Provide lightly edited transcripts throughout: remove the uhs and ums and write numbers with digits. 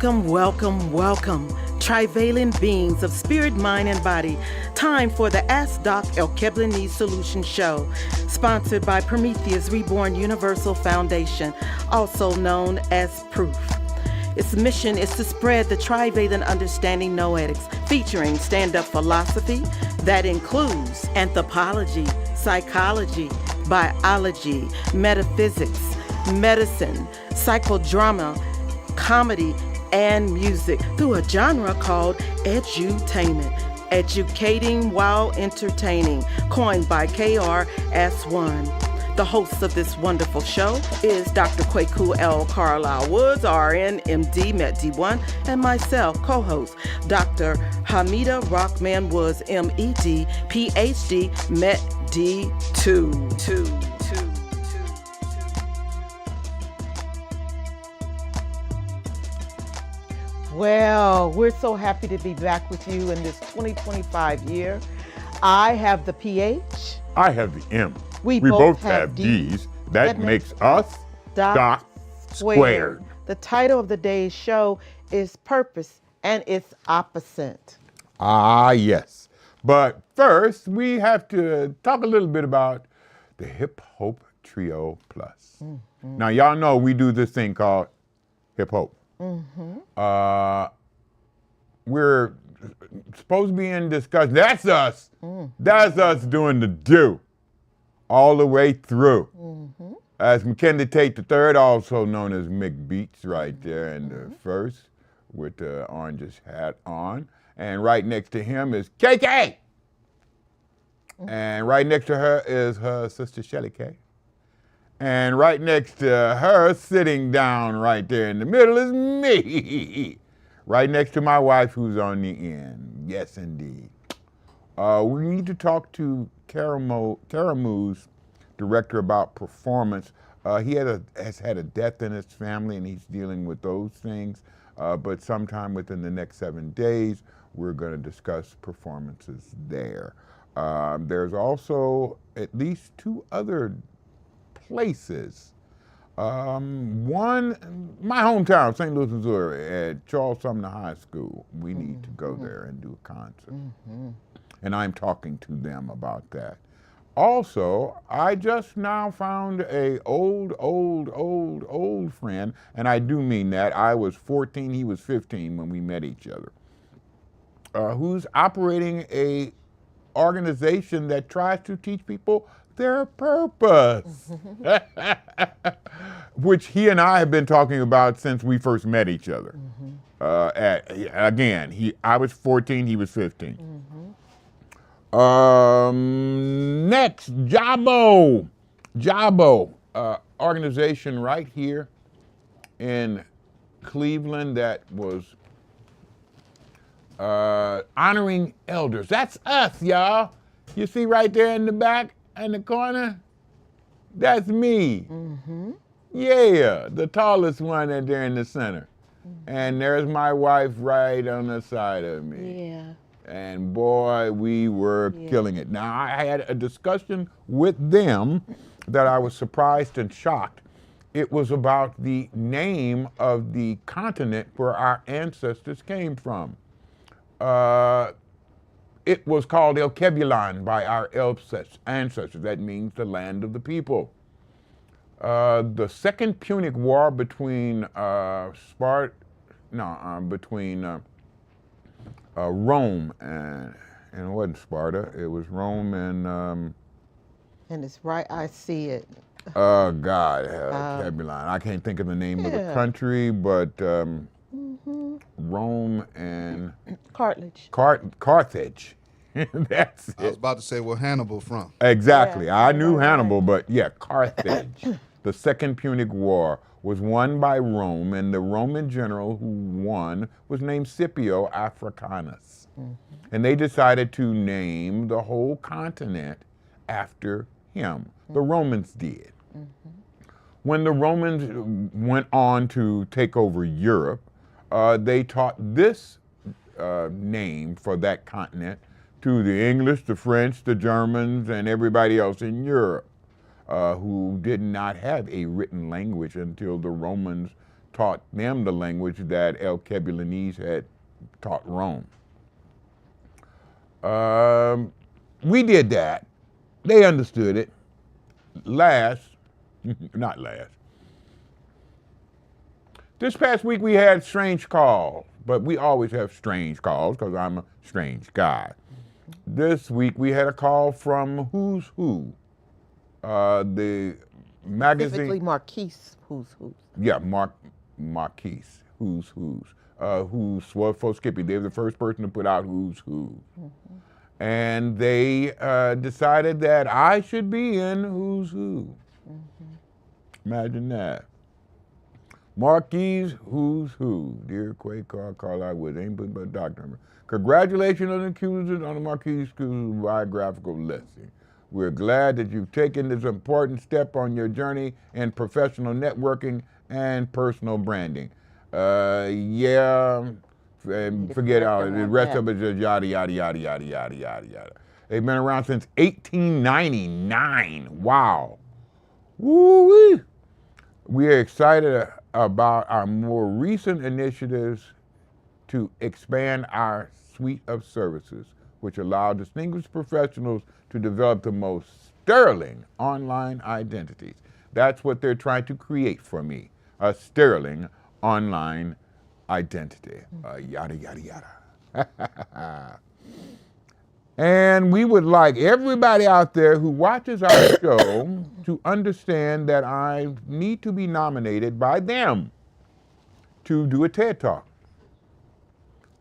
Welcome, welcome, welcome, trivalent beings of spirit, mind, and body. Time for the Ask Doc Alkebulanese Solution Show, sponsored by Prometheus Reborn Universal Foundation, also known as Proof. Its mission is to spread the trivalent understanding noetics, featuring stand-up philosophy that includes anthropology, psychology, biology, metaphysics, medicine, psychodrama, comedy, and music through a genre called edutainment, educating while entertaining, coined by KRS-One. The host of this wonderful show is Dr. Kwaku L. Carlisle Woods, RN, MD, MED-D1, and myself, co-host, Dr. Hamida Rockman Woods, MED, PhD, MED-D2. Well, we're so happy to be back with you in this 2025 year. I have the PH. I have the M. We both have D's. That makes us Doc Squared. The title of the day's show is Purpose and Its Opposite. Ah, yes. But first, we have to talk a little bit about the Hip Hope Trio Plus. Mm-hmm. Now, y'all know we do this thing called Hip Hope. Mm-hmm. We're supposed to be in discussion. That's us. Mm-hmm. That's us doing the do all the way through. Mm-hmm. As McKinley Tate III, also known as Mick Beats, right there in the first with the orangish hat on. And right next to him is KK. Mm-hmm. And right next to her is her sister Shelly K. And right next to her, sitting down right there in the middle, is me. Right next to my wife, who's on the end. Yes, indeed. We need to talk to Karamu's director about performance. He has had a death in his family, and he's dealing with those things. But sometime within the next 7 days, we're going to discuss performances there. There's also at least 2 other places. One, my hometown, St. Louis, Missouri, at Charles Sumner High School. We need to go there and do a concert. Mm-hmm. And I'm talking to them about that. Also, I just now found a old friend, and I do mean that. I was 14, he was 15 when we met each other, who's operating a organization that tries to teach people their purpose, which he and I have been talking about since we first met each other. Mm-hmm. I was 14, he was 15. Mm-hmm. Next, Jabo, organization right here in Cleveland that was honoring elders. That's us, y'all. You see right there in the back? In the corner, that's me. Mm-hmm. Yeah, the tallest one right there in the center. Mm-hmm. And there's my wife right on the side of me. Yeah. And boy, we were killing it. Now, I had a discussion with them that I was surprised and shocked. It was about the name of the continent where our ancestors came from. It was called Alkebulanese by our ancestors. That means the land of the people. The Second Punic War between Rome and it wasn't Sparta. It was Rome and it's right. I see it. Oh God, Alkebulanese. I can't think of the name of the country, but. Rome and Carthage. Carthage. That's it. I was about to say where Hannibal from. Exactly. Yeah, I knew Hannibal, but yeah, Carthage. The Second Punic War was won by Rome, and the Roman general who won was named Scipio Africanus. Mm-hmm. And they decided to name the whole continent after him. Mm-hmm. The Romans did. Mm-hmm. When the Romans went on to take over Europe, they taught this name for that continent to the English, the French, the Germans, and everybody else in Europe who did not have a written language until the Romans taught them the language that Alkebulanese had taught Rome. We did that. They understood it. Not last. This past week we had strange calls, but we always have strange calls because I'm a strange guy. This week we had a call from Who's Who, the magazine. Specifically Marquise Who's Who's. Yeah, Marquise Who's Who's. Who's, well, for Skippy, they were the first person to put out Who's Who. Mm-hmm. And they decided that I should be in Who's Who. Mm-hmm. Imagine that. Marquise Who's Who. Dear Quay Carlisle Woods, ain't but a doctor. Congratulations on the accusers on the Marquise Who's biographical listing. We're glad that you've taken this important step on your journey in professional networking and personal branding. Forget all the rest of it, just yada, yada, yada, yada, yada, yada, yada. They've been around since 1899. Wow. Woo-wee. We are excited about our more recent initiatives to expand our suite of services, which allow distinguished professionals to develop the most sterling online identities. That's what they're trying to create for me, a sterling online identity. Yada, yada, yada. And we would like everybody out there who watches our show to understand that I need to be nominated by them to do a TED Talk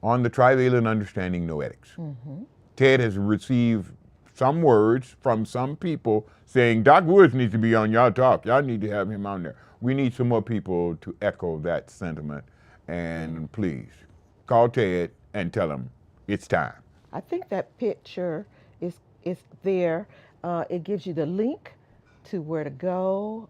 on the trivalent understanding noetics. Mm-hmm. TED has received some words from some people saying, Doc Woods needs to be on y'all talk. Y'all need to have him on there. We need some more people to echo that sentiment. And please, call Ted and tell him it's time. I think that picture is there. It gives you the link to where to go.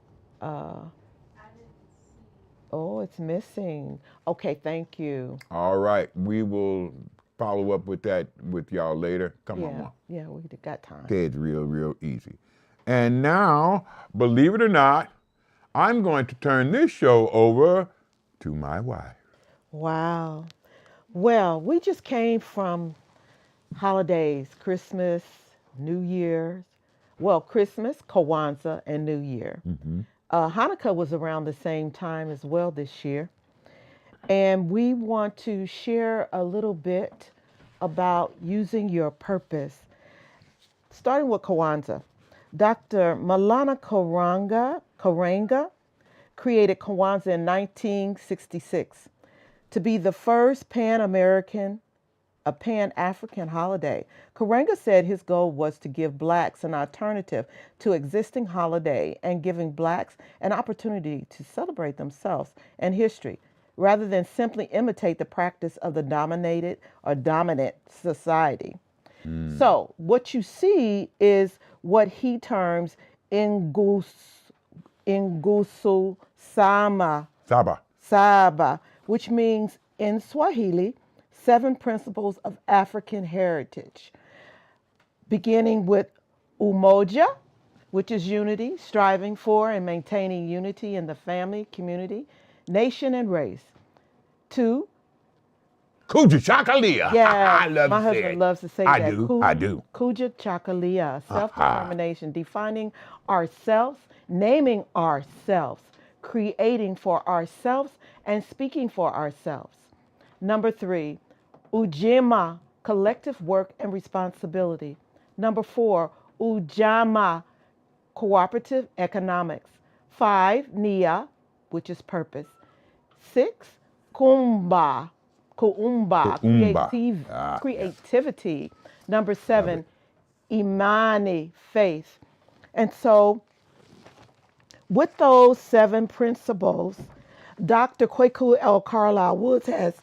Oh, it's missing. Okay, thank you. All right, we will follow up with that with y'all later. Come on. Yeah, we got time. Ted's real easy. And now, believe it or not, I'm going to turn this show over to my wife. Wow. Well, we just came from holidays, Christmas, New Year's. Well, Christmas, Kwanzaa, and New Year. Mm-hmm. Hanukkah was around the same time as well this year. And we want to share a little bit about using your purpose. Starting with Kwanzaa. Dr. Maulana Karenga created Kwanzaa in 1966 to be the first Pan-African holiday. Karenga said his goal was to give blacks an alternative to existing holiday and giving blacks an opportunity to celebrate themselves and history rather than simply imitate the practice of the dominant society. So what you see is what he terms Ngusu Saba, which means in Swahili, 7 principles of African heritage, beginning with umoja, which is unity, striving for and maintaining unity in the family, community, nation, and race. 2, Kuja Chakalia. yeah, I love my husband it. loves to say I that. do. Kuja Chakalia, self-determination, defining ourselves, naming ourselves, creating for ourselves, and speaking for ourselves. Number 3, Ujima, collective work and responsibility. Number 4, Ujama, cooperative economics. 5, Nia, which is purpose. 6, Kuumba, creativity. Number 7, Imani, faith. And so with those 7 principles, Dr. Kwaku L. Carlisle Woods has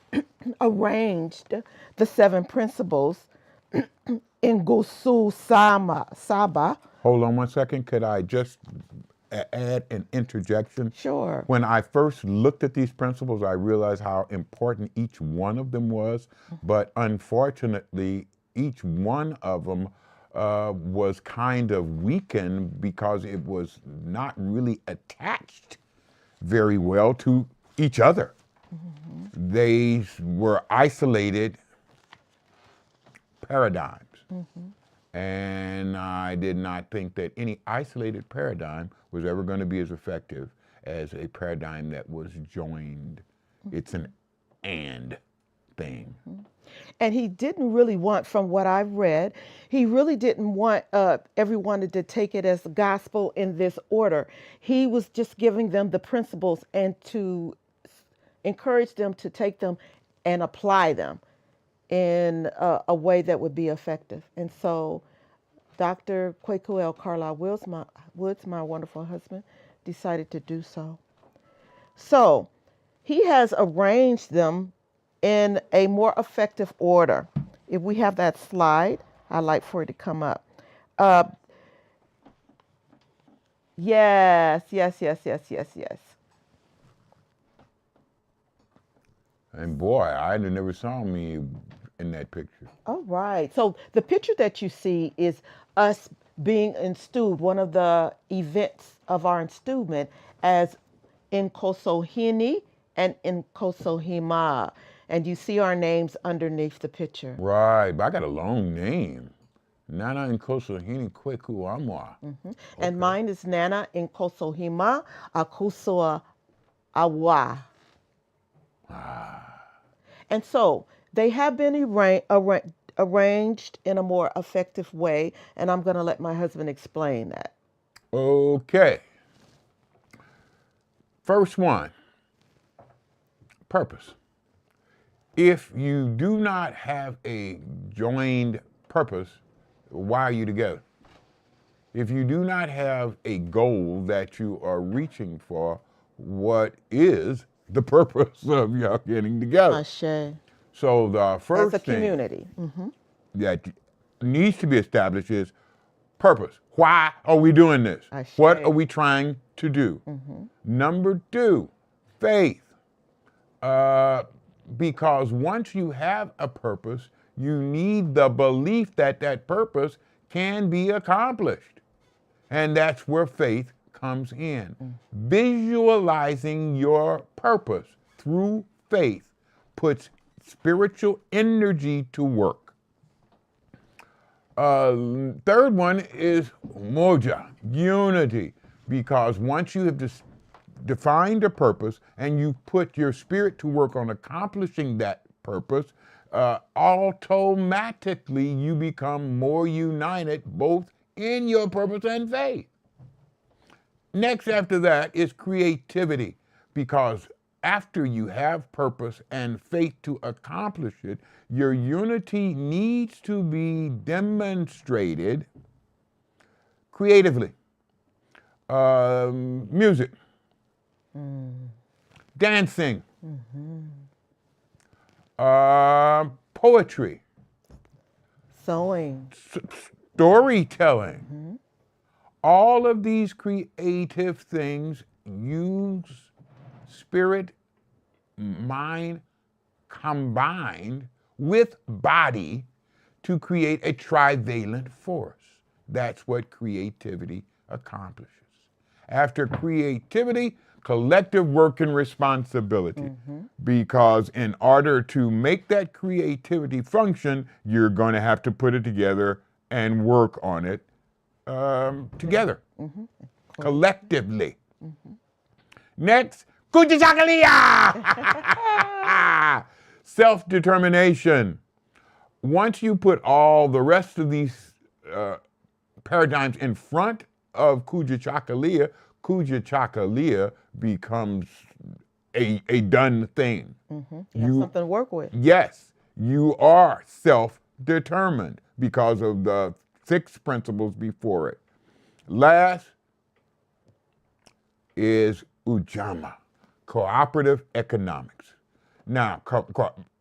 arranged the 7 principles in Ngusu Saba. Hold on one second. Could I just add an interjection? Sure. When I first looked at these principles, I realized how important each one of them was. But unfortunately, each one of them was kind of weakened because it was not really attached very well to each other. They were isolated paradigms. And I did not think that any isolated paradigm was ever going to be as effective as a paradigm that was joined. It's an and thing. And he didn't really want, from what I've read, he really didn't want everyone to take it as gospel in this order. He was just giving them the principles and to encourage them to take them and apply them in a way that would be effective. And so Dr. Kwaku L. Carlisle Woods, my wonderful husband, decided to do so. So he has arranged them in a more effective order. If we have that slide, I'd like for it to come up. Yes. And boy, I never saw me in that picture. All right. So the picture that you see is us being enstewed, one of the events of our enstewment as Nkosohini and Nkosohima. And you see our names underneath the picture. Right, but I got a long name. Nana Nkosohini Kwaku Amwa. And mine is Nana Nkosohima Akusoa Awa. And so they have been arranged in a more effective way, and I'm going to let my husband explain that. Okay. First one, purpose. If you do not have a joined purpose, why are you together? If you do not have a goal that you are reaching for, what is the purpose of y'all getting together? Ashe. So the first As a thing community. that needs to be established is purpose. Why are we doing this? Ashe. What are we trying to do? Number two, faith. Because once you have a purpose, you need the belief that that purpose can be accomplished. And that's where faith comes in. Visualizing your purpose through faith puts spiritual energy to work. Third one is moja, unity, because once you have defined a purpose and you put your spirit to work on accomplishing that purpose, automatically you become more united both in your purpose and faith. Next after that is creativity, because after you have purpose and faith to accomplish it, your unity needs to be demonstrated creatively. Music, dancing, poetry, Sewing. storytelling. All of these creative things use spirit, mind combined with body to create a trivalent force. That's what creativity accomplishes. After creativity, collective work and responsibility. Because in order to make that creativity function, you're going to have to put it together and work on it together, collectively. Next, Kujichakalia! Self-determination. Once you put all the rest of these paradigms in front of Kujichakalia, Kujichakalia becomes a done thing. You have something to work with. Yes, you are self-determined because of the 6 principles before it. Last is Ujamaa, cooperative economics. Now,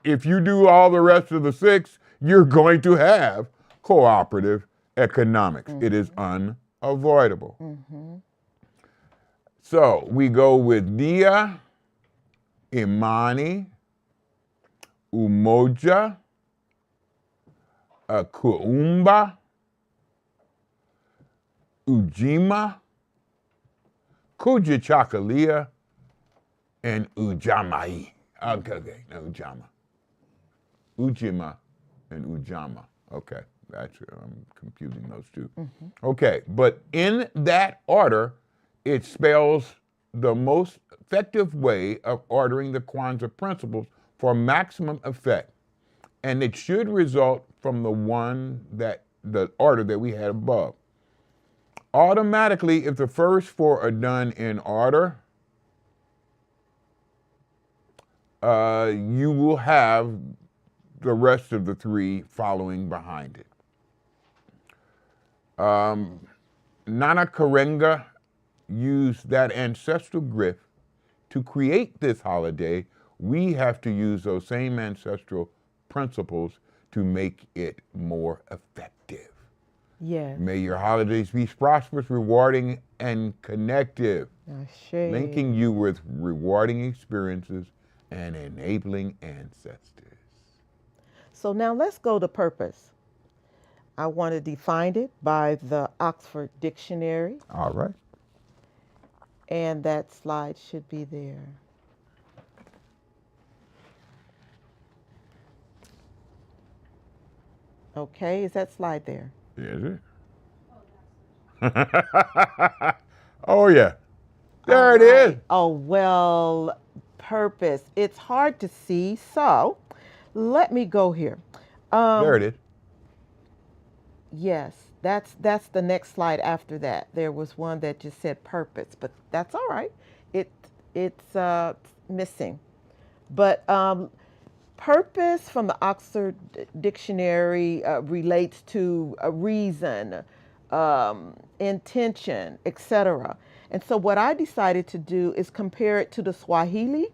if you do all the rest of the 6, you're going to have cooperative economics. It is unavoidable. So we go with Nia, Imani, Umoja, Kuumba, Ujima, Kujichakalia, and Ujamai. Okay, no, Ujama. Ujima and Ujama. Okay, I'm confusing those two. Okay, but in that order, it spells the most effective way of ordering the Kwanzaa principles for maximum effect. And it should result from the order that we had above. Automatically, if the first four are done in order, you will have the rest of the three following behind it. Nana Karenga used that ancestral grift to create this holiday. We have to use those same ancestral principles to make it more effective. Yes. May your holidays be prosperous, rewarding, and connective, linking you with rewarding experiences and enabling ancestors. So now let's go to purpose. I want to define it by the Oxford Dictionary, All right. and that slide should be there. Okay, is that slide there? Is it? Oh, yeah. There it is. Oh, well, purpose. It's hard to see, so let me go here. There it is. Yes, that's the next slide after that. There was one that just said purpose, but that's all right. It's missing. But purpose from the Oxford Dictionary relates to a reason, intention, etc. And so what I decided to do is compare it to the Swahili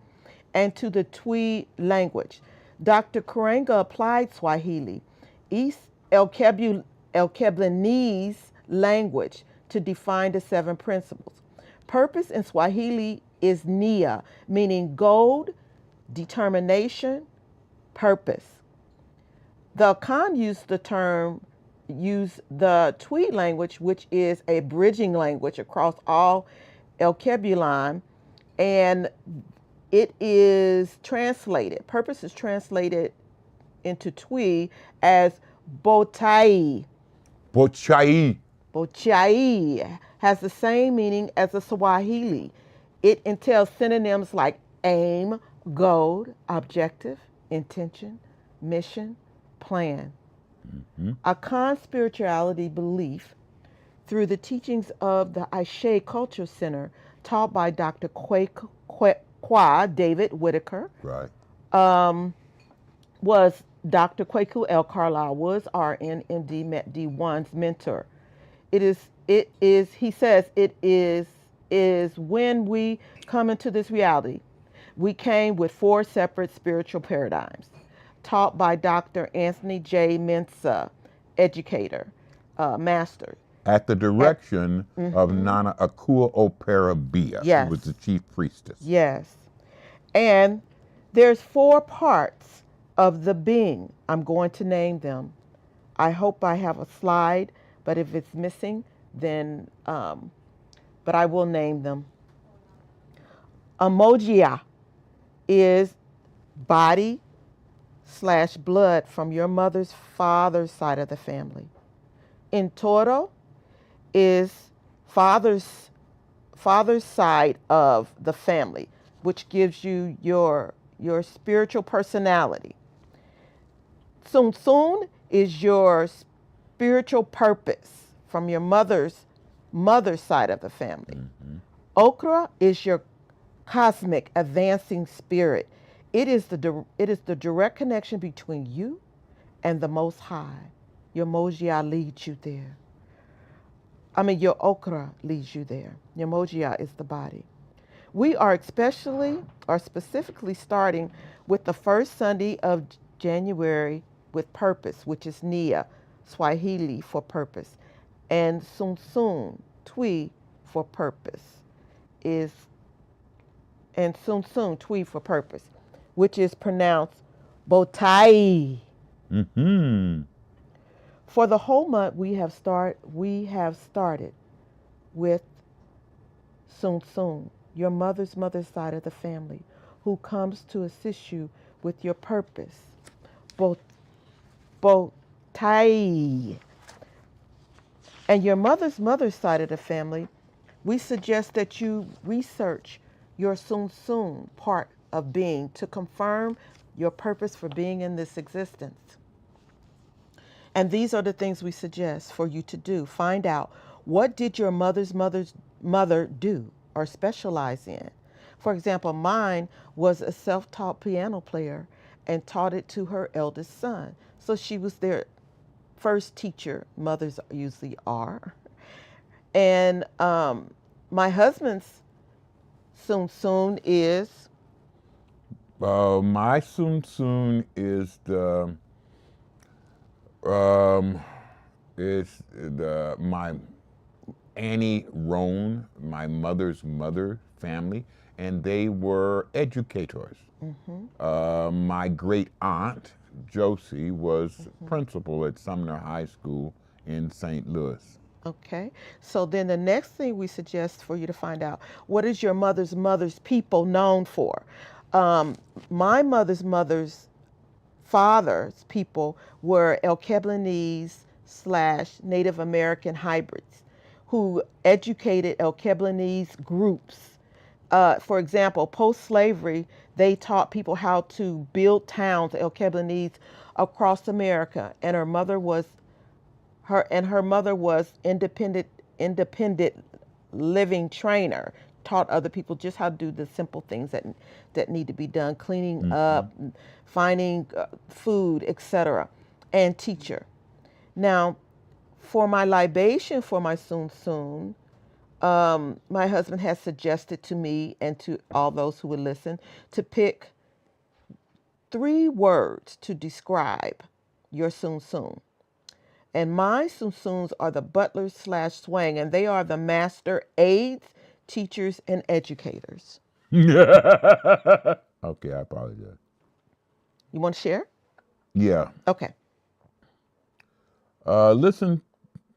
and to the Twi language. Dr. Karenga applied Swahili, East Alkebulanese language to define the 7 principles. Purpose in Swahili is nia, meaning goal, determination, purpose. The Khan used the Twi language, which is a bridging language across all Alkebulan, and it is translated. Purpose is translated into Twi as botai. Bochai. Bochai has the same meaning as the Swahili. It entails synonyms like aim, goal, objective, intention, mission, plan. Akan spirituality belief through the teachings of the Aishe Culture Center taught by Dr. Kwa David Whitaker. Right. Was Dr. Kwaku L. Carlisle was RN MD D1's mentor. He says it is when we come into this reality. We came with 4 separate spiritual paradigms taught by Dr. Anthony J. Mensah, educator, master. At the direction of Nana Akua Operabia, Yes. who was the chief priestess. Yes. And there's 4 parts of the being. I'm going to name them. I hope I have a slide, but if it's missing, then, but I will name them. Emojia is body / blood from your mother's father's side of the family. Intoro is father's side of the family, which gives you your spiritual personality. Sun is your spiritual purpose from your mother's side of the family. Okra is your cosmic advancing spirit. It is the direct connection between you and the Most High. Your Mojia leads you there. Your okra leads you there. Your Mojia is the body. We are specifically starting with the first Sunday of January with purpose, which is Nia, Swahili for purpose, and Sun, Twi for purpose, Twi for purpose, which is pronounced Botai. For the whole month, we have started with Sun, your mother's side of the family, who comes to assist you with your purpose. Botai. And your mother's side of the family, we suggest that you research your soon part of being to confirm your purpose for being in this existence. And these are the things we suggest for you to do. Find out, what did your mother's mother do or specialize in? For example, mine was a self-taught piano player and taught it to her eldest son. So she was their first teacher. Mothers usually are. And my husband's soon is? My soon is my Annie Roan, my mother's mother family, and they were educators. My great aunt, Josie, was principal at Sumner High School in St. Louis. Okay, so then the next thing we suggest for you to find out, what is your mother's people known for? My mother's father's people were Alkebulanese / Native American hybrids who educated Alkebulanese groups. For example, post-slavery, they taught people how to build towns, Alkebulanese, across America, and her mother was independent living trainer, taught other people just how to do the simple things that need to be done, cleaning up, finding food, etc., and teacher. Now, for my libation for my soon, my husband has suggested to me and to all those who would listen to pick 3 words to describe your soon. And my soons are the butlers / swang, and they are the master aides, teachers, and educators. Okay, I apologize. You want to share? Yeah. Okay. Listen,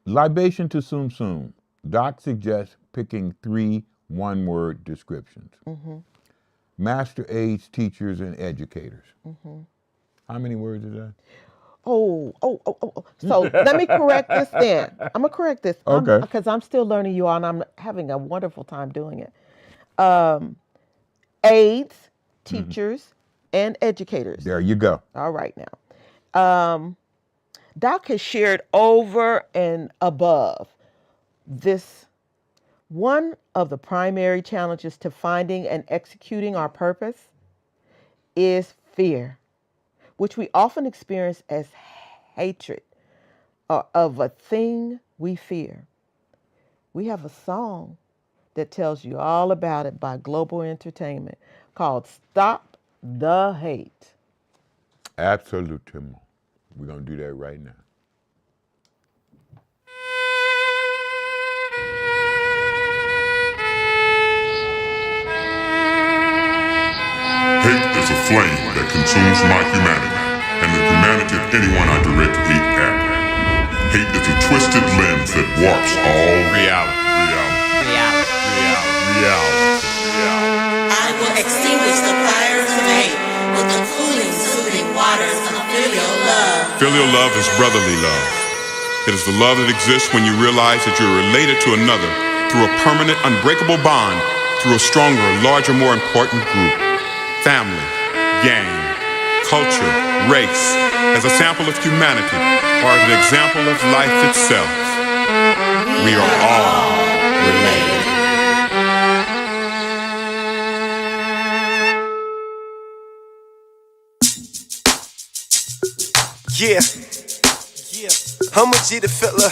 libation to soon. Doc suggests picking 3 one-word descriptions. Master aides, teachers, and educators. How many words is that? Oh. So let me correct this then. I'm going to correct this. Okay. Because I'm still learning you all, and I'm having a wonderful time doing it. Aides, teachers, and educators. There you go. All right now. Doc has shared over and above this. One of the primary challenges to finding and executing our purpose is fear, which we often experience as hatred of a thing we fear. We have a song that tells you all about it by Global Entertainment called Stop the Hate. Absolutely. We're going to do that right now. Hate is a flame that consumes my humanity and the humanity of anyone I direct hate at. Hate is a twisted lens that warps all reality. I will extinguish the fires of hate with the cooling, soothing waters of filial love. Filial love is brotherly love. It is the love that exists when you realize that you're related to another through a permanent, unbreakable bond, through a stronger, larger, more important group. Family, gang, culture, race, as a sample of humanity, or as an example of life itself. We are all related. Yeah. I'm with G the Fiddler.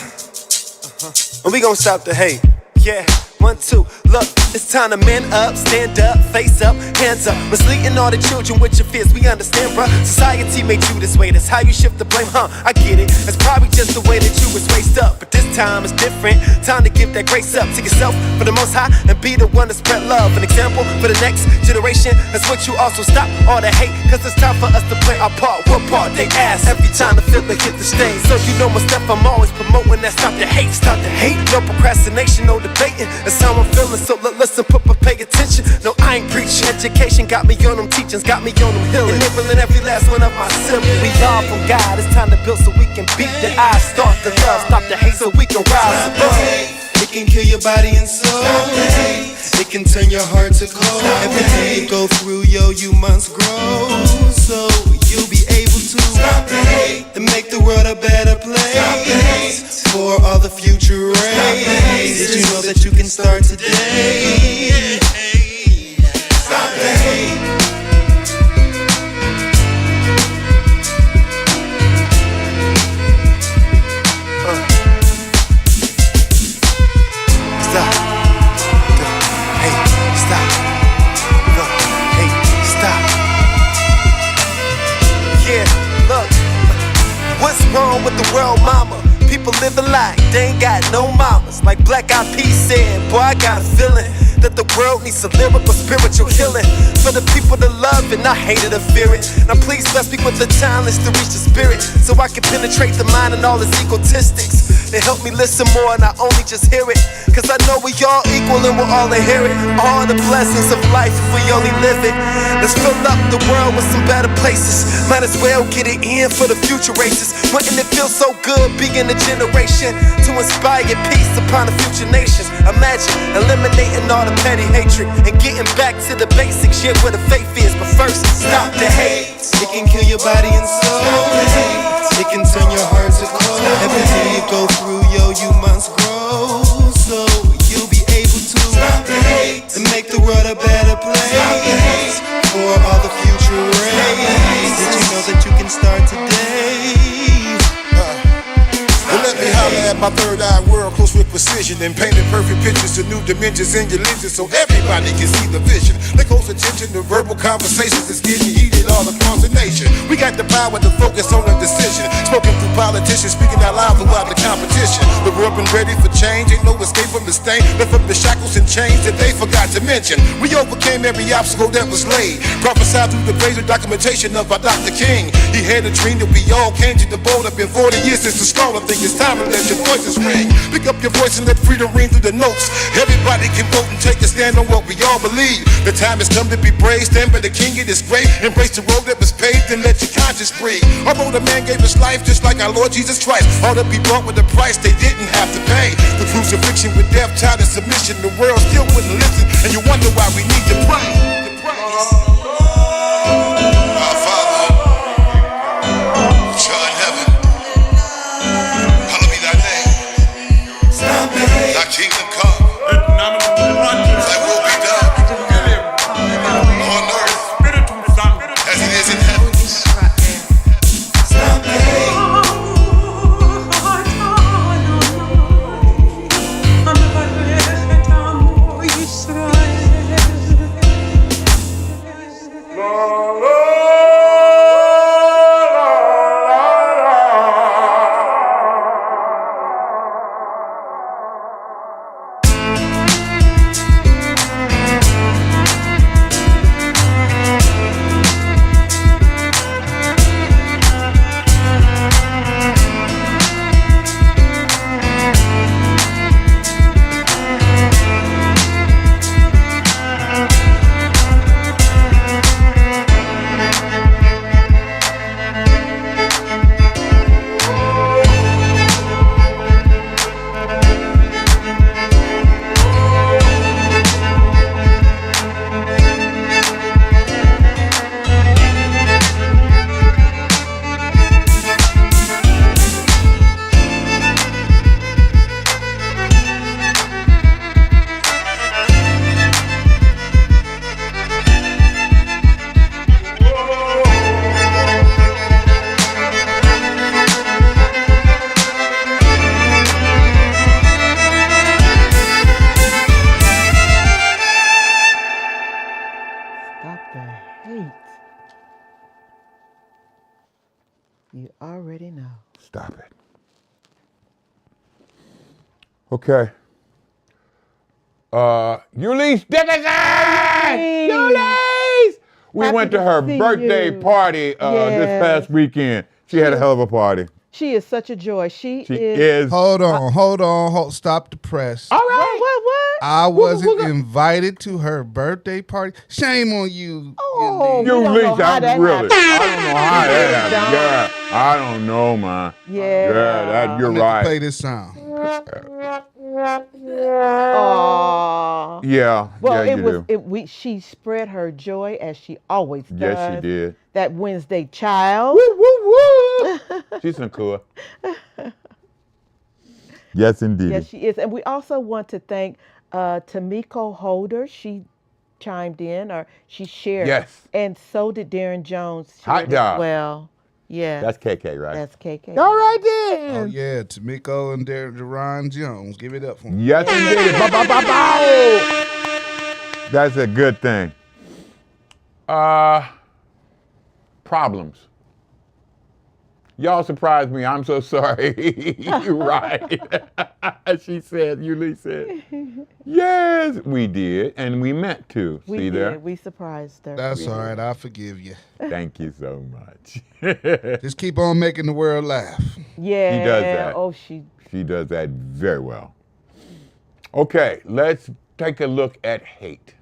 And we gon' stop the hate. Yeah. 1, 2, look, it's time to man up, stand up, face up, hands up. Misleading all the children with your fears, we understand, bruh. Society made you this way, that's how you shift the blame, huh? I get it, that's probably just the way that you was raised up. But this time it's different, time to give that grace up to yourself for the most high and be the one to spread love. An example for the next generation, that's what you also stop all the hate. Cause it's time for us to play our part, what part they ask every time the fiddler hit the stage. So you know my stuff, I'm always promoting that stop the hate, no procrastination, no debating. That's how I'm feeling, so listen, pay attention. No, I ain't preaching. Education got me on them teachings, got me on them healing. Enabling every last one of my siblings. We all from God, it's time to build so we can beat the odds. Start the love, stop the hate so we can rise above. It can kill your body and soul. It can turn your heart to cold. Everything you go through, yo, you must grow. So you'll be able to stop the hate and make the world a better place for all the future race. Did you know that you can start today? Stop the hate. What's wrong with the world, mama? People living like they ain't got no mamas. Like Black Eyed Peas said, boy, I got a feeling that the world needs some lyrical spiritual healing for the people to love and not hate it or fear it. Now please bless me with the talents to reach the spirit, so I can penetrate the mind and all its egotistics. They help me listen more and not only just hear it, cause I know we all equal and we'll all inherit all the blessings of life if we only live it. Let's fill up the world with some better places. Might as well get it in for the future races. Wouldn't it feel so good being a generation to inspire peace upon the future nations? Imagine eliminating all the petty hatred and getting back to the basic shit where the faith is. But first, stop the hate. It can kill your body and soul. It can turn your heart to cold. Everything you go through, yo, you must grow. So you'll be able to stop the hate and make the world a better place for all the future race. Did you know that you can start today? Well, let me holler at my third eye world close with precision and painting perfect pictures of new dimensions in your lenses so everybody can see the vision. Pay close attention to verbal conversations that's getting heated all across the nation. We got the power to focus on a decision, spoken through politicians speaking out loud throughout the competition. The world been ready for change, ain't no escape from the stain, left up the shackles and chains that they forgot to mention. We overcame every obstacle that was laid, prophesied through the greater documentation of our Dr. King. He had a dream that we all came to the boat. Up in 40 years since the skull. I think it's time to let your voices ring. Pick up your voice and let freedom ring through the notes. Everybody can vote and take a stand on what we all believe. The time has come to be brave, stand by the king, it is great. Embrace the road that was paved and let your conscience breathe. Although the man gave his life just like our Lord Jesus Christ, all to be bought with a price they didn't have to pay. The crucifixion with death, child and submission, the world still wouldn't listen, and you wonder why we need to pray. Our Father, which art in heaven, hallowed be thy name. Thy kingdom come, thy will be done on earth as it is in heaven. You already know. Stop it. Okay. Ulysses Dickinson! Ulysses! We Happy went to to her see birthday you. party this Yes. past weekend. She had a hell of a party. She is such a joy. She She is. is. Hold on, stop the press. All right. What? I wasn't invited to her birthday party. Shame on you. Oh, Yulise. we don't know how that really. happened. I don't know how really that happened. Yeah, I don't know, man. Yeah. Yeah, you're I meant to play right. this sound. Aw. Yeah, Well, yeah, you do. She spread her joy as she always does. Yes, she did. That Wednesday child. Woo, woo, woo. She's some cool. Yes, indeed. Yes, she is. And we also want to thank Tamiko Holder. She chimed in, or she shared. Yes. And so did Darren Jones. Hot Shared dog. as well. Yeah. That's KK, right? That's KK. All right then. Oh yeah, Tamiko and Deron Jones. Give it up for me. Yes, indeed. Bow, bow, bow, bow. That's a good thing. Problems. Y'all surprised me. I'm so sorry. You're right. She said, Yuli said, yes, we did, and we meant to. We See did. there? We surprised her. That's all right. I forgive you. Thank you so much. Just keep on making the world laugh. Yeah. She does that. Oh, She does that very well. Okay, let's take a look at hate.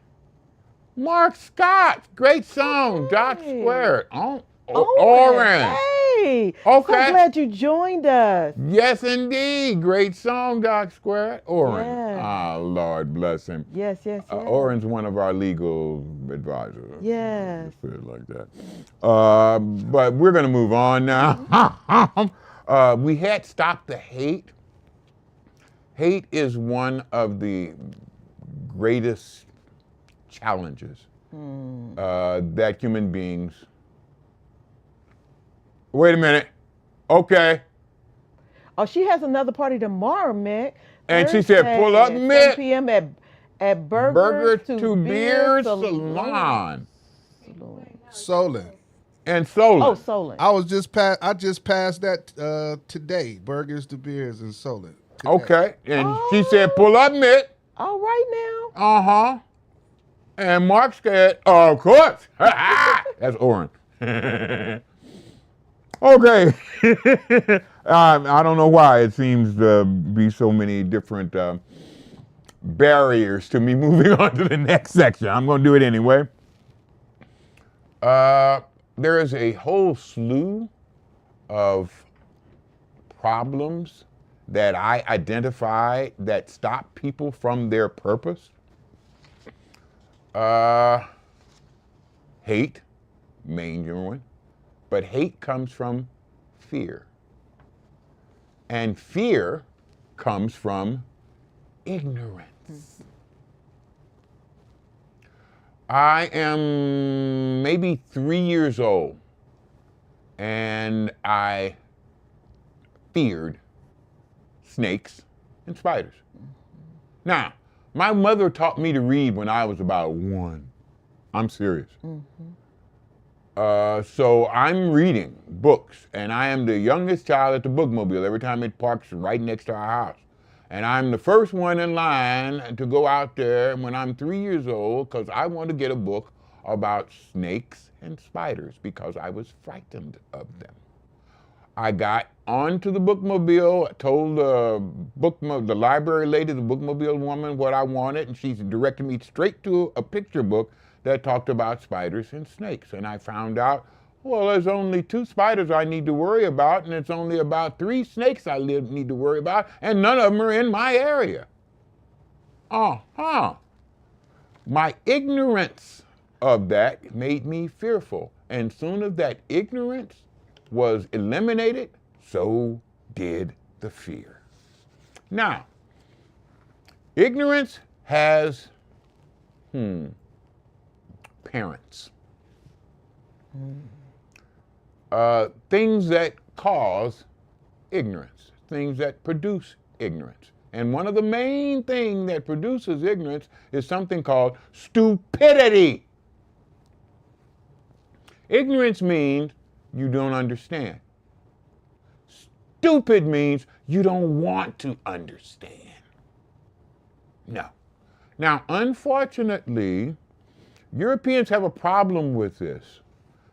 Mark Scott, great song, Doc Squared. Orange. Hey. Okay. So glad you joined us. Yes, indeed. Great song, Doc Squared. Orange. Yeah. Ah, Lord bless him. Yes, yes, yes. Orange, one of our legal advisors. Yes. Let's put it like that. But we're going to move on now. We had Stop the Hate. Hate is one of the greatest challenges that human beings. Wait a minute. Okay. Oh, she has another party tomorrow, Mick. And she said, pull up, Thursday, Mick. 7 p.m. at Burger to to Beer Salon. Solon. And Solon. Oh, Solon. I just passed that today. Burgers to Beers in Solon. Today. Okay. And she said, pull up, Mick. All right now. Uh-huh. And Mark said, of course. That's orange. Okay. I don't know why it seems to be so many different barriers to me moving on to the next section. I'm going to do it anyway. There is a whole slew of problems that I identify that stop people from their purpose. Hate, major one. But hate comes from fear. And fear comes from ignorance. I am maybe 3 years old, and I feared snakes and spiders. Now, my mother taught me to read when I was about 1. I'm serious. So I'm reading books, and I am the youngest child at the bookmobile every time it parks right next to our house. And I'm the first one in line to go out there when I'm 3 years old because I want to get a book about snakes and spiders because I was frightened of them. I got onto the bookmobile, told the library lady, the bookmobile woman, what I wanted, and she directed me straight to a picture book that talked about spiders and snakes. And I found out, well, there's only 2 spiders I need to worry about, and it's only about 3 snakes I need to worry about, and none of them are in my area. My ignorance of that made me fearful. And soon as that ignorance was eliminated, so did the fear. Now, ignorance has, parents. Things that cause ignorance, things that produce ignorance. And one of the main things that produces ignorance is something called stupidity. Ignorance means you don't understand. Stupid means you don't want to understand. No. Now, unfortunately, Europeans have a problem with this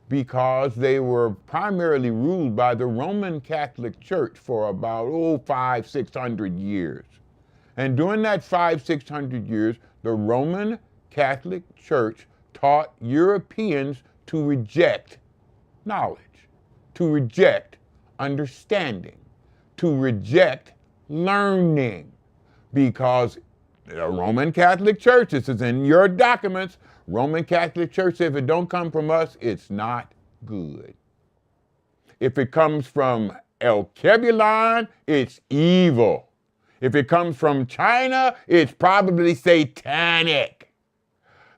because they were primarily ruled by the Roman Catholic Church for about 500-600 years. And during that 600 years, the Roman Catholic Church taught Europeans to reject knowledge, to reject understanding, to reject learning, because the Roman Catholic Church, this is in your documents, Roman Catholic Church, if it don't come from us, it's not good. If it comes from Alkebulanese, it's evil. If it comes from China, it's probably satanic.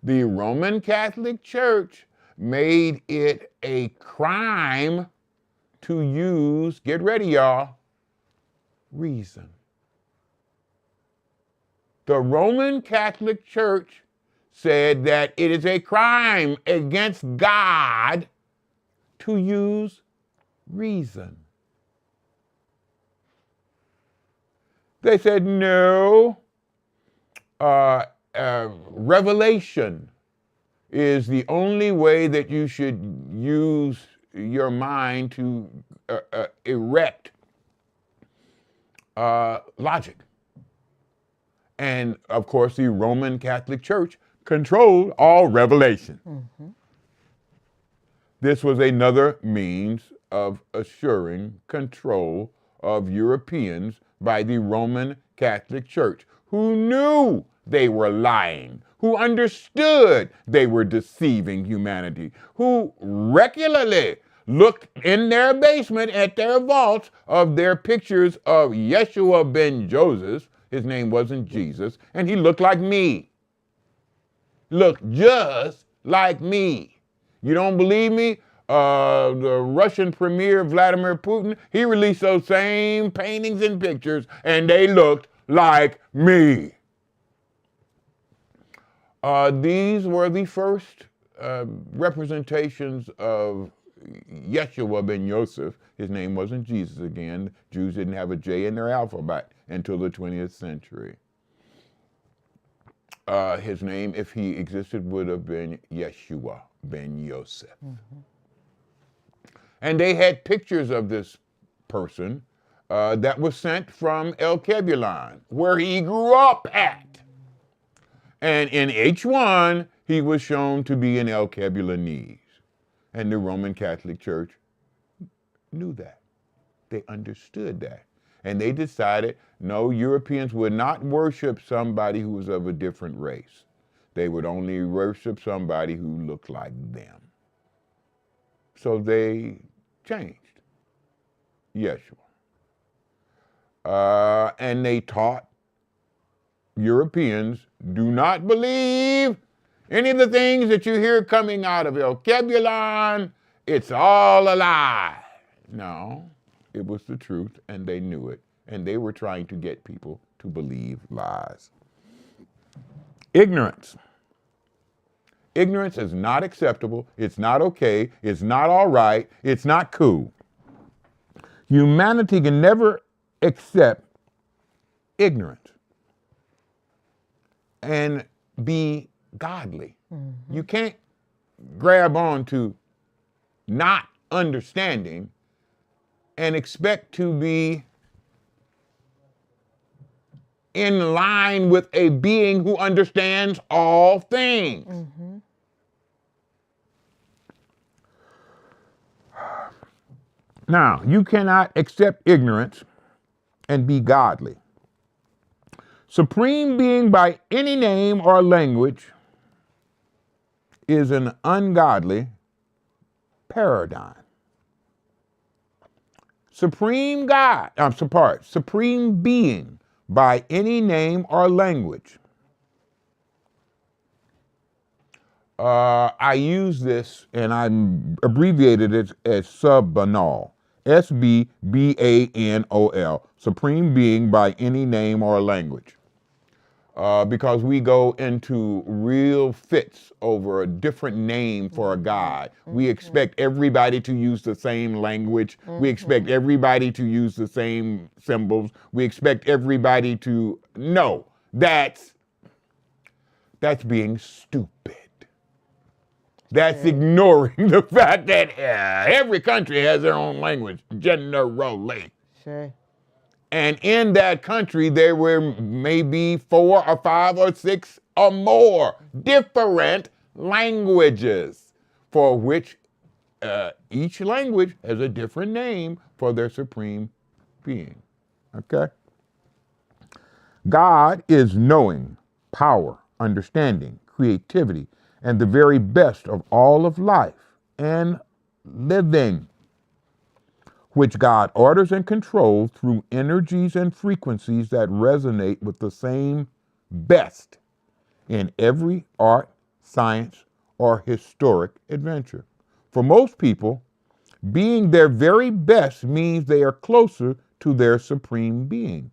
The Roman Catholic Church made it a crime to use, get ready y'all, reason. The Roman Catholic Church said that it is a crime against God to use reason. They said no, revelation is the only way that you should use your mind to erect logic. And of course, the Roman Catholic Church controlled all revelation. Mm-hmm. This was another means of assuring control of Europeans by the Roman Catholic Church, who knew they were lying, who understood they were deceiving humanity, who regularly looked in their basement at their vaults of their pictures of Yeshua ben Joseph. His name wasn't Jesus, and he looked like me. Looked just like me. You don't believe me? The Russian premier, Vladimir Putin, he released those same paintings and pictures, and they looked like me. These were the first representations of Yeshua ben Yosef. His name wasn't Jesus again. Jews didn't have a J in their alphabet until the 20th century. His name, if he existed, would have been Yeshua ben Yosef. Mm-hmm. And they had pictures of this person that was sent from Alkebulanese, where he grew up at. And in each one, he was shown to be an Alkebulanese. And the Roman Catholic Church knew that. They understood that. And they decided, no, Europeans would not worship somebody who was of a different race. They would only worship somebody who looked like them. So they changed Yeshua. And they taught Europeans, do not believe any of the things that you hear coming out of Alkebulanese. It's all a lie. No, it was the truth, and they knew it. And they were trying to get people to believe lies. Ignorance. Ignorance is not acceptable. It's not okay. It's not all right. It's not cool. Humanity can never accept ignorance and be godly. Mm-hmm. You can't grab on to not understanding and expect to be in line with a being who understands all things. Mm-hmm. Now, you cannot accept ignorance and be godly. Supreme being by any name or language is an ungodly paradigm. Supreme being by any name or language. I use this and I abbreviated it as sub-banal. S-B-B-A-N-O-L. Supreme being by any name or language. Because we go into real fits over a different name for a God. Mm-hmm. We expect everybody to use the same language. Mm-hmm. We expect everybody to use the same symbols. We expect everybody to know. That's being stupid. That's ignoring the fact that every country has their own language, generally. Sure. And in that country, there were maybe 4 or 5 or 6 or more different languages, for which each language has a different name for their supreme being. Okay? God is knowing, power, understanding, creativity, and the very best of all of life and living, which God orders and controls through energies and frequencies that resonate with the same best in every art, science, or historic adventure. For most people, being their very best means they are closer to their supreme being,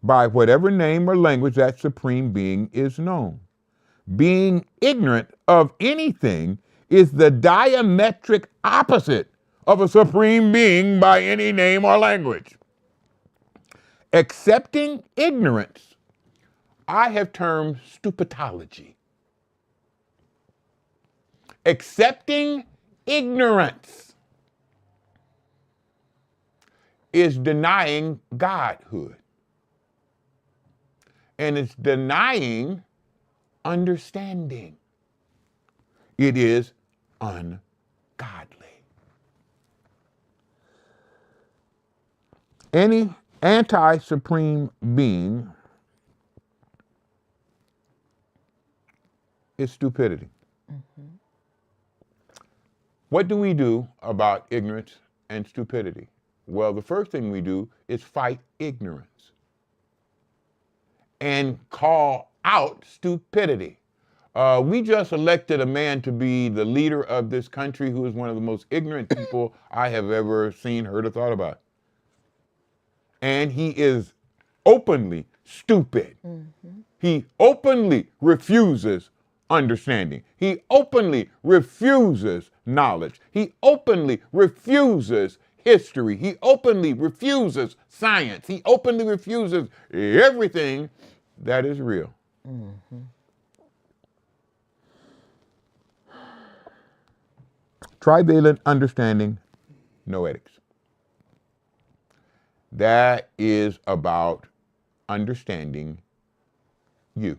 by whatever name or language that supreme being is known. Being ignorant of anything is the diametric opposite of a supreme being by any name or language. Accepting ignorance, I have termed stupidology. Accepting ignorance is denying godhood. And it's denying understanding. It is ungodly. Any anti-supreme being is stupidity. What do we do about ignorance and stupidity? Well, the first thing we do is fight ignorance and call out stupidity. We just elected a man to be the leader of this country who is one of the most ignorant people I have ever seen, heard, or thought about. And he is openly stupid. He openly refuses understanding. He openly refuses knowledge. He openly refuses history. He openly refuses science. He openly refuses everything that is real. Trivalent understanding, noetics. That is about understanding you.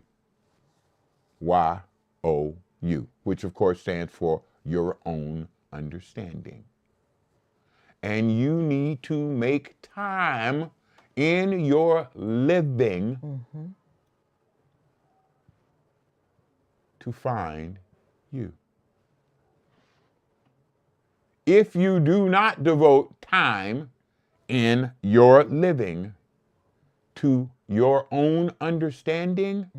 Y-O-U, which of course stands for your own understanding. And you need to make time in your living to find you. If you do not devote time in your living to your own understanding,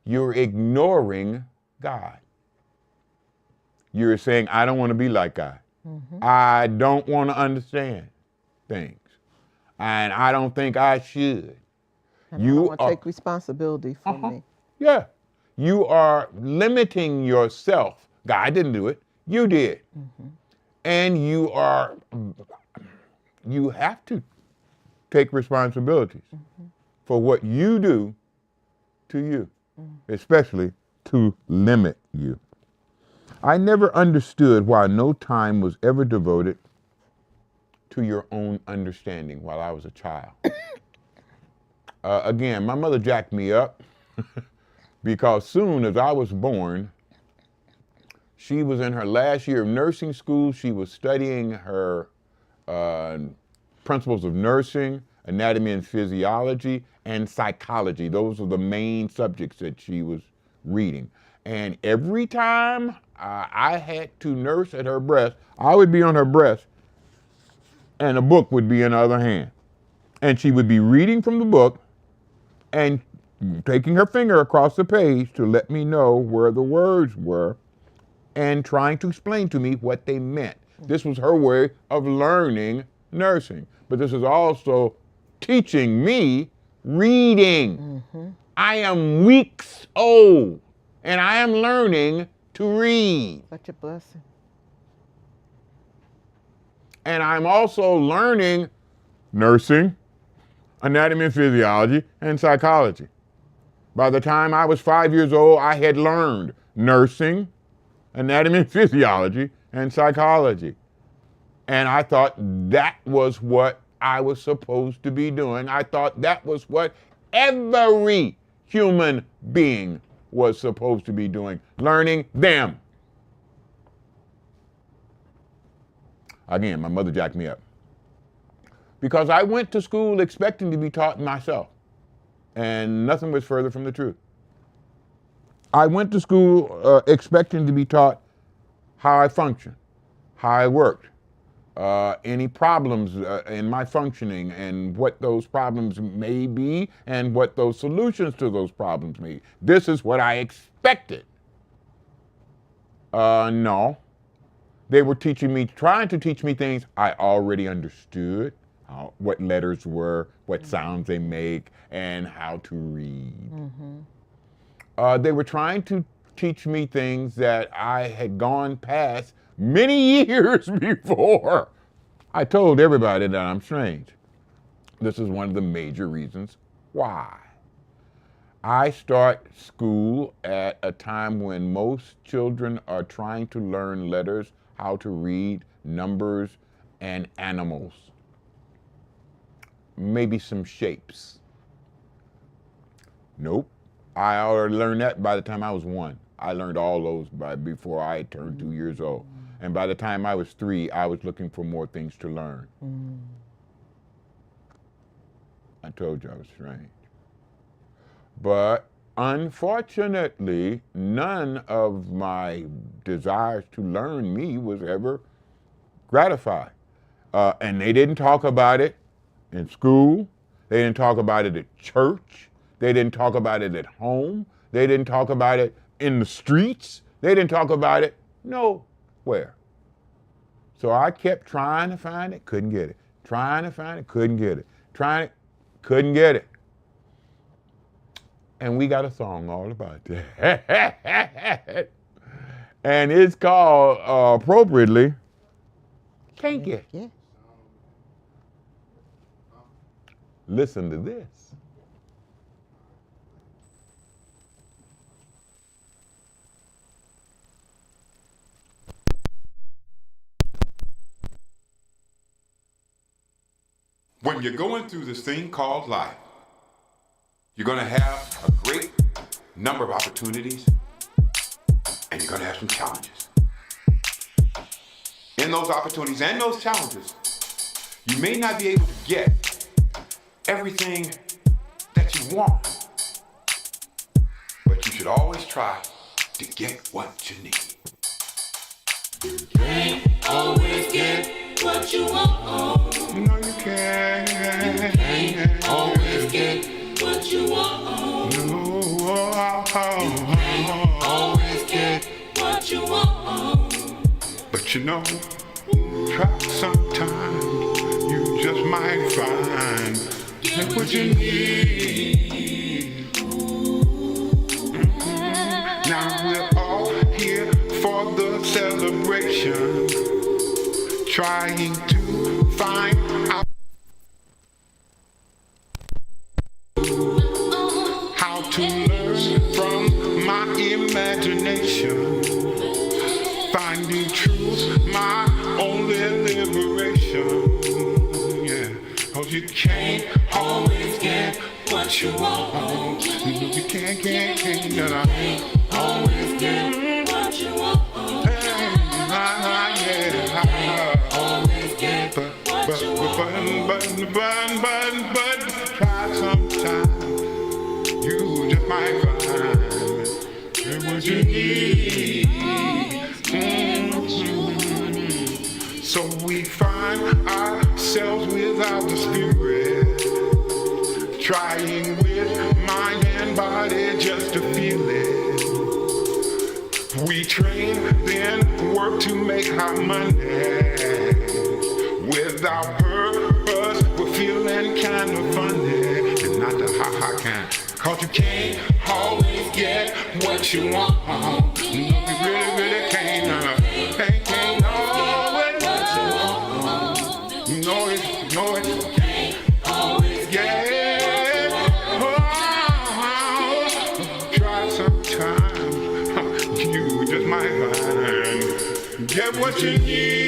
you're ignoring God. You're saying, I don't want to be like God. I don't want to understand things. And I don't think I should. And I don't want to take responsibility for me. Yeah. You are limiting yourself. God didn't do it. You did. And you have to take responsibilities for what you do to you, especially to limit you. I never understood why no time was ever devoted to your own understanding while I was a child. Again, my mother jacked me up because soon as I was born, she was in her last year of nursing school. She was studying her principles of nursing, anatomy and physiology, and psychology. Those were the main subjects that she was reading. And every time I had to nurse at her breast, I would be on her breast and a book would be in the other hand. And she would be reading from the book and taking her finger across the page to let me know where the words were and trying to explain to me what they meant. This was her way of learning nursing. But this is also teaching me reading. I am weeks old and I am learning to read. Such a blessing. And I'm also learning nursing, anatomy and physiology, and psychology. By the time I was 5 years old, I had learned nursing, anatomy and physiology, and psychology. And I thought that was what I was supposed to be doing. I thought that was what every human being was supposed to be doing, learning them. Again, my mother jacked me up. Because I went to school expecting to be taught myself, and nothing was further from the truth. I went to school expecting to be taught how I function, how I worked, any problems in my functioning, and what those problems may be, and what those solutions to those problems may be. This is what I expected. No. They were trying to teach me things I already understood, what letters were, what sounds they make, and how to read. They were trying to teach me things that I had gone past many years before. I told everybody that I'm strange. This is one of the major reasons why. I start school at a time when most children are trying to learn letters, how to read, numbers, and animals. Maybe some shapes. Nope. I already learned that by the time I was 1. I learned all those before I turned 2 years old. And by the time I was 3, I was looking for more things to learn. I told you I was strange. But unfortunately, none of my desires to learn me was ever gratified. And they didn't talk about it in school. They didn't talk about it at church. They didn't talk about it at home. They didn't talk about it in the streets. They didn't talk about it nowhere. So I kept trying to find it, couldn't get it. Trying to find it, couldn't get it. Trying it, couldn't get it. And we got a song all about that. And it's called, appropriately, Can't Get. Yeah. Listen to this. When you're going through this thing called life, you're going to have a great number of opportunities, and you're going to have some challenges. In those opportunities and those challenges, you may not be able to get everything that you want, but you should always try to get what you need. You can't always get what you want. No, you can't. You can't always get what you want. No, You can't always get what you want. but you know, try sometime. You just might find get what you need. Now we're all here for the celebration, trying to find out how to learn from my imagination, finding truth, my only liberation. Yeah, 'cause you can't always get what you want. You can't Always get what you want. Always get what you want. But try sometime. You just might find what you need. So we find ourselves without the spirit, trying with mind and body just to feel it. We train, then work to make our money. Without purpose, we're feeling kind of funny, and not the ha-ha kind. 'Cause you can't always get what you want. No, you really can't. Can't always what you want. No, it can't always get. Try sometime. You just might find get what you need.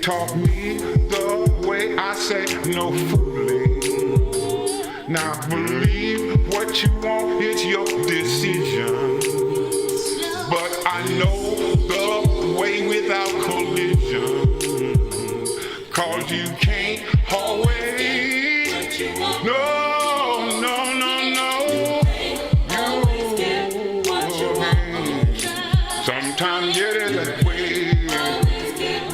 taught me the way I say no fooling. Now believe what you want is your decision, but I know the way without collision, 'cause you can't always, no, no, no, no, sometimes get it that way,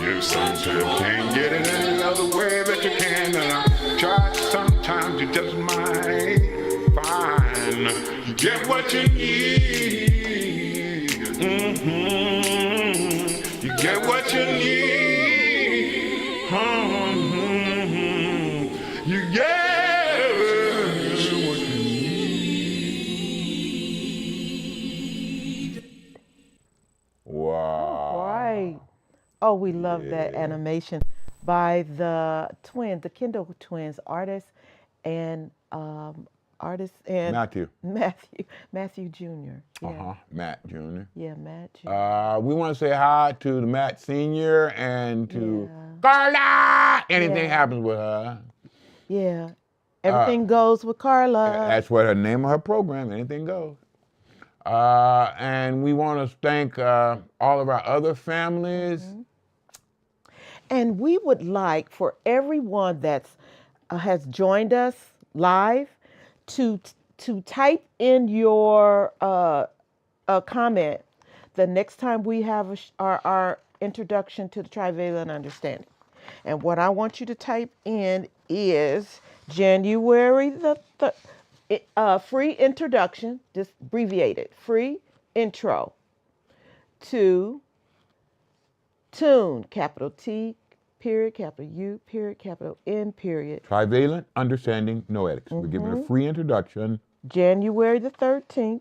you sometimes can't get it any other way that you can, and I try sometimes you just might find you get what you need, you get what you need, you get what you need. Wow. Right. Oh, we love that animation by the twins, the Kendall twins, artist and Matthew Jr. Yeah. Matt Jr. Yeah, Matt Jr. We want to say hi to the Matt Sr. and to Carla. Anything happens with her. Yeah. Everything goes with Carla. That's what her name of her program, Anything Goes. And we want to thank all of our other families. And we would like for everyone that's has joined us live to type in your comment the next time we have our introduction to the trivalent understanding. And what I want you to type in is January the free introduction, just abbreviated, free intro to Tune, capital T, period, capital U, period, capital N, period. Trivalent Understanding Noetics. We're giving a free introduction. January the 13th,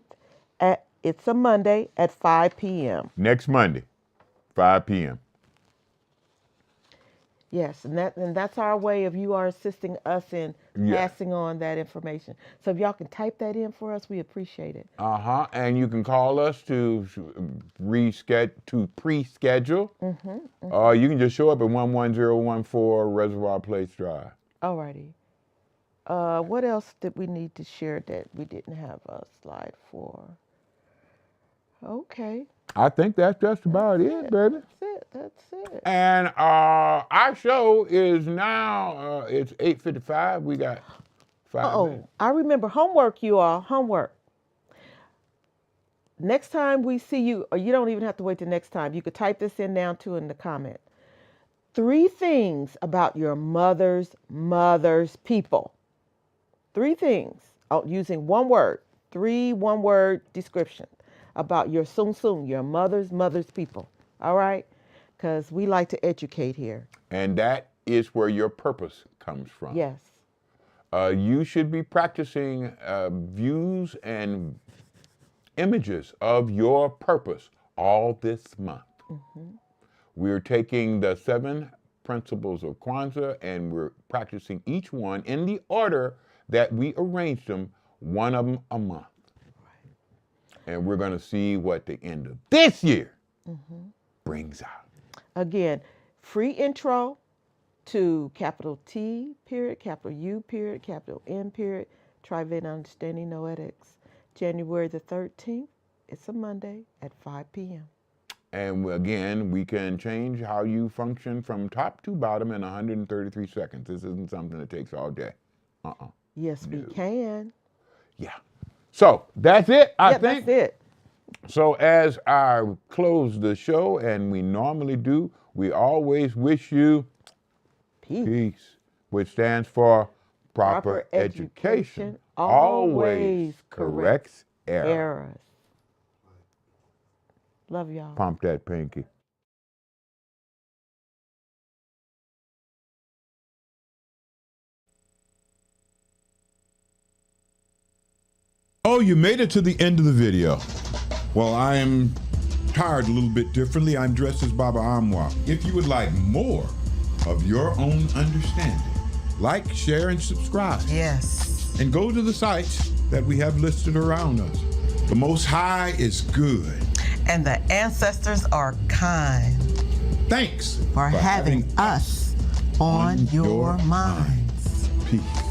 it's a Monday at 5 p.m. Next Monday, 5 p.m. Yes, and that's our way of you are assisting us in passing on that information. So if y'all can type that in for us, we appreciate it. And you can call us to pre-schedule. You can just show up at 11014 Reservoir Place Drive. Alrighty. What else did we need to share that we didn't have a slide for? Okay. I think that's just about it, baby. That's it. And our show is now, it's 8:55. We got 5 minutes. I remember homework, you all. Homework. Next time we see you, or you don't even have to wait till next time. You could type this in now too in the comment. 3 things about your mother's people. 3 things using one word. 3 one-word description about your your mother's people. All right? Because we like to educate here. And that is where your purpose comes from. Yes. You should be practicing views and images of your purpose all this month. We're taking the 7 principles of Kwanzaa and we're practicing each one in the order that we arranged them, one of them a month. And we're going to see what the end of this year brings out. Again, free intro to capital T, period, capital U, period, capital N, period, Trivalent Understanding Noetics. January the 13th, it's a Monday at 5 p.m. And again, we can change how you function from top to bottom in 133 seconds. This isn't something that takes all day. Yes, we can. Yeah. So that's it, I think. That's it. So as I close the show, and we normally do, we always wish you peace, which stands for proper education always corrects errors. Love y'all. Pump that pinky. Oh, you made it to the end of the video. Well, I am attired a little bit differently. I'm dressed as Baba Amwa. If you would like more of your own understanding, like, share, and subscribe. Yes. And go to the sites that we have listed around us. The Most High is good. And the ancestors are kind. Thanks for having us on your minds. Peace.